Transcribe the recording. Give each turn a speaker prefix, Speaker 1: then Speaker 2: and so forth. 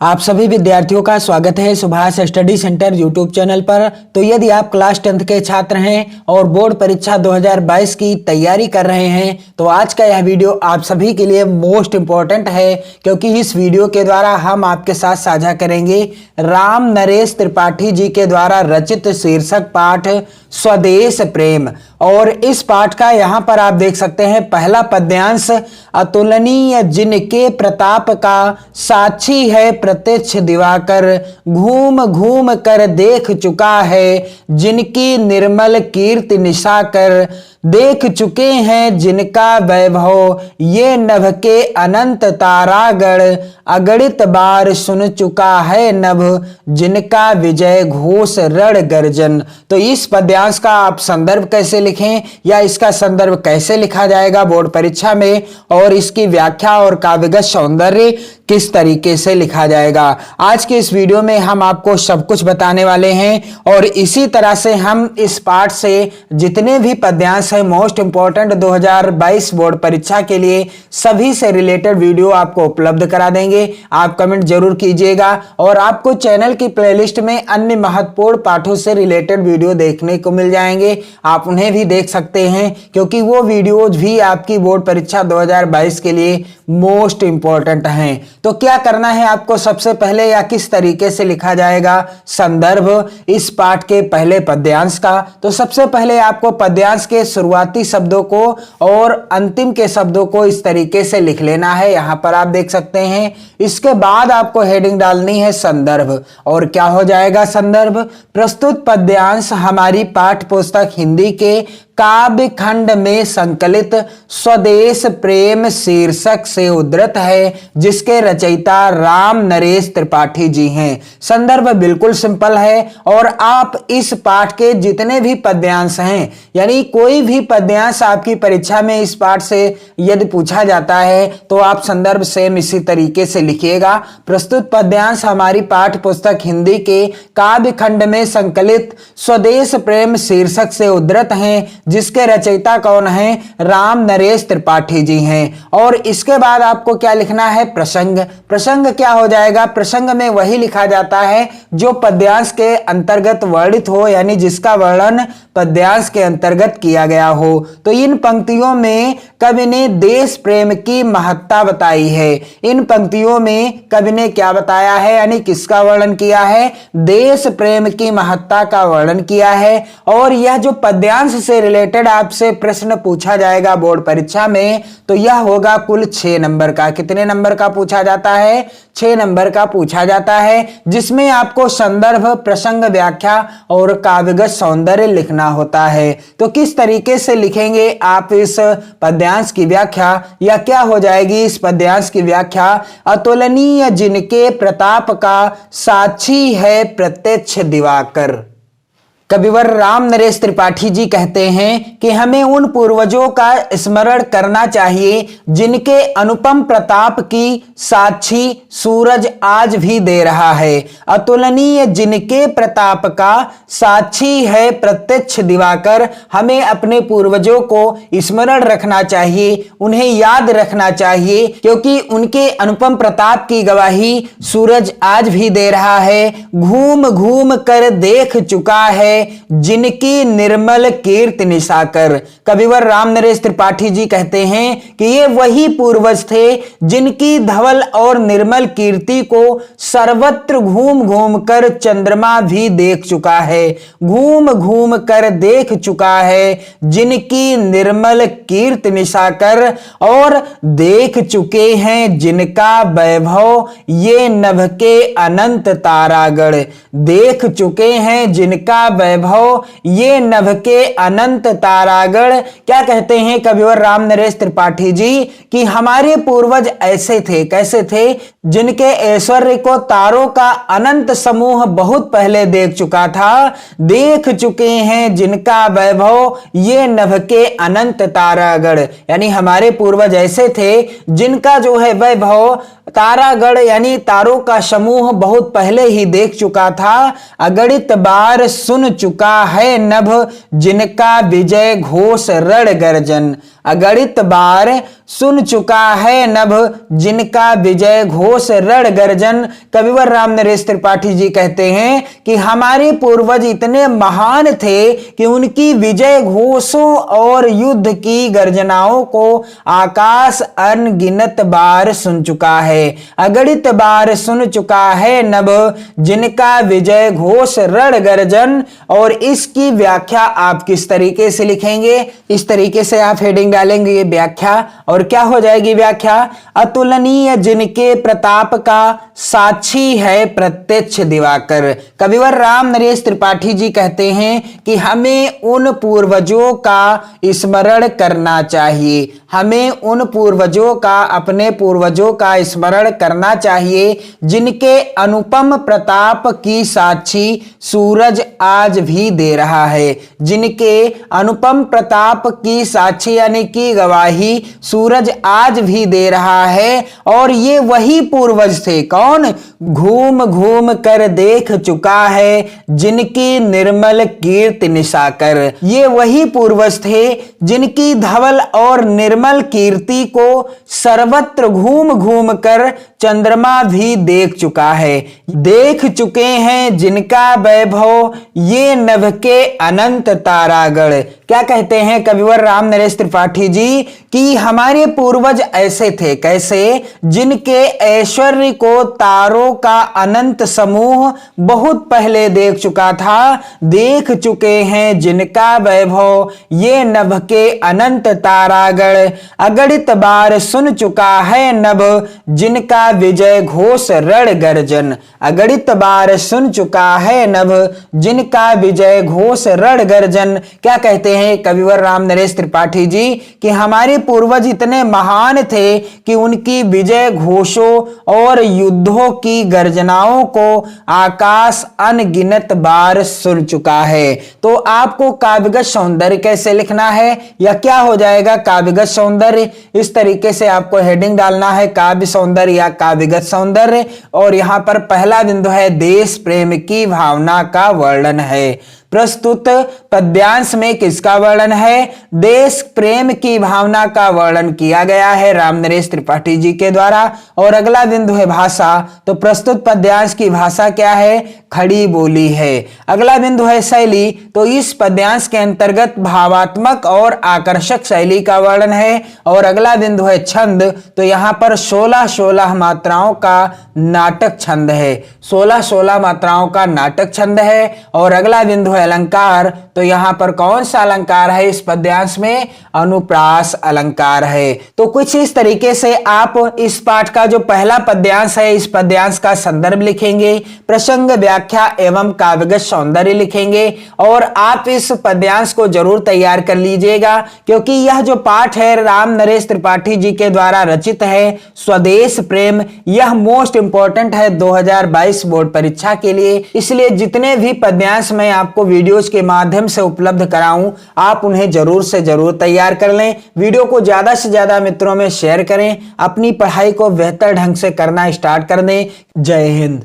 Speaker 1: आप सभी विद्यार्थियों का स्वागत है Subhash study centre YouTube channel पर। तो यदि आप क्लास 10th के छात्र हैं और बोर्ड परीक्षा 2022 की तैयारी कर रहे हैं तो आज का यह वीडियो आप सभी के लिए मोस्ट इम्पोर्टेंट है, क्योंकि इस वीडियो के द्वारा हम आपके साथ साझा करेंगे राम नरेश त्रिपाठी जी के द्वारा रचित शीर्षक पाठ स्वदेश प्रेम। और इस पाठ का यहाँ पर आप देख सकते हैं पहला पद्यांश, अतुलनीय जिनके प्रताप का साक्षी है प्रत्यक्ष दिवाकर, घूम घूम कर देख चुका है जिनकी निर्मल कीर्ति निशाकर, देख चुके हैं जिनका वैभव ये नभ के अनंत तारागण, अगणित बार सुन चुका है नभ जिनका विजय घोष रण गर्जन। तो इस पद्यांश का आप संदर्भ कैसे लिखें या इसका संदर्भ कैसे लिखा जाएगा बोर्ड परीक्षा में, और इसकी व्याख्या और काव्यगत सौंदर्य किस तरीके से लिखा जाएगा, आज के इस वीडियो में हम आपको सब कुछ बताने वाले हैं। और इसी तरह से हम इस पाठ से जितने भी पद्यांश हैं मोस्ट इंपॉर्टेंट 2022 बोर्ड परीक्षा के लिए सभी से रिलेटेड वीडियो आपको उपलब्ध करा देंगे। आप कमेंट जरूर कीजिएगा और आपको चैनल की प्लेलिस्ट में अन्य महत्वपूर्ण पाठों से रिलेटेड वीडियो देखने को मिल जाएंगे, आप उन्हें भी देख सकते हैं क्योंकि वो वीडियोज भी आपकी बोर्ड परीक्षा 2022 के लिए मोस्ट इंपॉर्टेंट हैं। तो क्या करना है आपको, सबसे पहले या किस तरीके से लिखा जाएगा संदर्भ इस पाठ के पहले पद्यांश का, तो सबसे पहले आपको पद्यांश के शुरुआती शब्दों को और अंतिम के शब्दों को इस तरीके से लिख लेना है, यहां पर आप देख सकते हैं। इसके बाद आपको हेडिंग डालनी है संदर्भ, और क्या हो जाएगा संदर्भ, प्रस्तुत पद्यांश हमारी पाठ्य पुस्तक हिंदी के काव्य खंड में संकलित स्वदेश प्रेम शीर्षक से उद्धृत है, जिसके रचयिता राम नरेश त्रिपाठी जी हैं। संदर्भ बिल्कुल सिंपल है और आप इस पाठ के जितने भी पद्यांश हैं, यानी कोई भी पद्यांश आपकी परीक्षा में इस पाठ से यदि पूछा जाता है तो आप संदर्भ सेम इसी तरीके से लिखिएगा। प्रस्तुत पद्यांश हमारी पाठ्य पुस्तक हिंदी के काव्य खंड में संकलित स्वदेश प्रेम शीर्षक से उद्धृत हैं, जिसके रचयिता कौन है, राम नरेश त्रिपाठी जी हैं। और इसके बाद आपको क्या लिखना है, प्रसंग। प्रसंग क्या हो जाएगा, प्रसंग में वही लिखा जाता है जो पद्यांश के अंतर्गत वर्णित हो, यानी जिसका वर्णन पद्यांश के अंतर्गत किया गया हो। तो इन पंक्तियों में कवि ने देश प्रेम की महत्ता बताई है। इन पंक्तियों में कवि ने क्या बताया है, यानी किसका वर्णन किया है, देश प्रेम की महत्ता का वर्णन किया है। और यह जो पद्यांश से रिलेटेड आपसे प्रश्न पूछा जाएगा बोर्ड परीक्षा में, तो यह होगा कुल 6 नंबर का। कितने नंबर का पूछा जाता है, 6 नंबर का पूछा जाता है, जिसमें आपको संदर्भ, प्रसंग, व्याख्या और काव्यगत सौंदर्य लिखना होता है। तो किस तरीके से लिखेंगे आप इस पद्यांश की व्याख्या, या क्या हो जाएगी इस पद्यांश की व्याख्या, अतुलनीय जिनके प्रताप का साक्षी है प्रत्यक्ष दिवाकर। कविवर राम नरेश त्रिपाठी जी कहते हैं कि हमें उन पूर्वजों का स्मरण करना चाहिए जिनके अनुपम प्रताप की साक्षी सूरज आज भी दे रहा है। अतुलनीय जिनके प्रताप का साक्षी है प्रत्यक्ष दिवाकर। हमें अपने पूर्वजों को स्मरण रखना चाहिए, उन्हें याद रखना चाहिए, क्योंकि उनके अनुपम प्रताप की गवाही सूरज आज भी दे रहा है। घूम घूम कर देख चुका है जिनकी निर्मल कीर्ति निशाकर। कविवर राम नरेश त्रिपाठी जी कहते हैं कि ये वही पूर्वज थे जिनकी धवल और निर्मल कीर्ति को सर्वत्र घूम घूम कर चंद्रमा भी देख चुका है। घूम घूम कर देख चुका है जिनकी निर्मल कीर्ति निशाकर, और देख चुके हैं जिनका वैभव ये नभ के अनंत तारागण। देख चुके हैं जिनका वैभव ये नभ के अनंत तारागण। क्या कहते हैं कविवर राम नरेश त्रिपाठी जी कि हमारे पूर्वज ऐसे थे, कैसे थे, जिनके ऐश्वर्य को तारों का अनंत समूह बहुत पहले देख चुका था। देख चुके हैं जिनका वैभव ये नभ के अनंत तारागण, यानी हमारे पूर्वज ऐसे थे जिनका जो है वैभव तारागण यानी तारों का समूह बहुत पहले ही देख चुका था। अगणित बार सुन चुका है नभ, जिनका विजय घोष रण गर्जन। अगणित बार सुन चुका है नभ, जिनका विजय घोष रण गर्जन। कविवर राम नरेश त्रिपाठी जी कहते हैं कि हमारे पूर्वज इतने महान थे कि उनकी विजय घोषों और युद्ध की गर्जनाओं को आकाश अनगिनत बार सुन चुका है। अगणित बार सुन चुका है नभ, जिनका विजय घोष रण गर्जन। और इसकी व्याख्या आप किस तरीके से लिखेंगे? इस तरीके से आप हेडिंग डालेंगे ये व्याख्या, और क्या हो जाएगी व्याख्या? अतुलनीय जिनके प्रताप का साक्षी है प्रत्यक्ष दिवाकर। कविवर राम नरेश त्रिपाठी जी कहते हैं कि हमें उन पूर्वजों का स्मरण करना चाहिए, हमें उन पूर्वजों का, अपने पूर्वजों का स्मरण करना चाहिए जिनके अनुपम प्रताप की साक्षी सूरज आज भी दे रहा है। जिनके अनुपम प्रताप की साक्षी यानी कि गवाही सूरज आज भी दे रहा है। और ये वही पूर्वज थे, कौन? घूम घूम कर देख चुका है जिनकी निर्मल कीर्ति निशाकर। ये वही पूर्वज थे जिनकी धवल और निर्मल कीर्ति को सर्वत्र घूम घूम कर चंद्रमा भी देख चुका है। देख चुके हैं जिनका वैभव ये नभ के अनंत तारागण। क्या कहते हैं कविवर राम नरेश त्रिपाठी जी कि हमारे पूर्वज ऐसे थे, कैसे? जिनके ऐश्वर्य को तारों का अनंत समूह बहुत पहले देख चुका था। देख चुके हैं जिनका वैभव ये नभ के अनंत तारागण। अगणित बार सुन चुका है नभ, जिनका विजय घोष रण गर्जन। अगणित बार सुन चुका है नभ, जिनका विजय घोष रण गर्जन। क्या कहते हैं कविवर राम नरेश त्रिपाठी जी कि हमारे पूर्वज इतने महान थे कि उनकी विजय घोषों और युद्धों की गर्जनाओं को आकाश अनगिनत बार सुन चुका है। तो आपको काव्यगत सौंदर्य कैसे लिखना है, या क्या हो जाएगा काव्यगत सौंदर्य? इस तरीके से आपको हेडिंग डालना है, काव्य सौंदर्य या काव्यगत सौंदर्य। और यहां पर पहला बिंदु है देश प्रेम की भावना का वर्णन है। प्रस्तुत पद्यांश में किसका वर्णन है? देश प्रेम की भावना का वर्णन किया गया है राम नरेश त्रिपाठी जी के द्वारा। और अगला बिंदु है भाषा। तो प्रस्तुत पद्यांश की भाषा क्या है? खड़ी बोली है। अगला बिंदु है शैली। तो इस पद्यांश के अंतर्गत भावात्मक और आकर्षक शैली का वर्णन है। और अगला बिंदु है छंद। तो यहां पर 16-16 मात्राओं का नाटक छंद है, 16-16 मात्राओं का नाटक छंद है। और अगला बिंदु अलंकार। तो यहां पर कौन सा अलंकार है इस पद्यांश में? अनुप्रास अलंकार है। तो कुछ इस तरीके से आप इस पाठ का जो पहला पद्यांश है इस पद्यांश का संदर्भ लिखेंगे, प्रसंग व्याख्या एवं काव्यगत सौंदर्य लिखेंगे। और आप इस पद्यांश को जरूर तैयार कर लीजिएगा, क्योंकि यह जो पाठ है राम नरेश त्रिपाठी जी के द्वारा रचित है स्वदेश प्रेम, यह मोस्ट इंपॉर्टेंट है 2022 बोर्ड परीक्षा के लिए। इसलिए जितने भी पद्यांश मैं आपको वीडियोस के माध्यम से उपलब्ध कराऊं, आप उन्हें जरूर से जरूर तैयार कर लें। वीडियो को ज्यादा से ज्यादा मित्रों में शेयर करें, अपनी पढ़ाई को बेहतर ढंग से करना स्टार्ट कर दें। जय हिंद।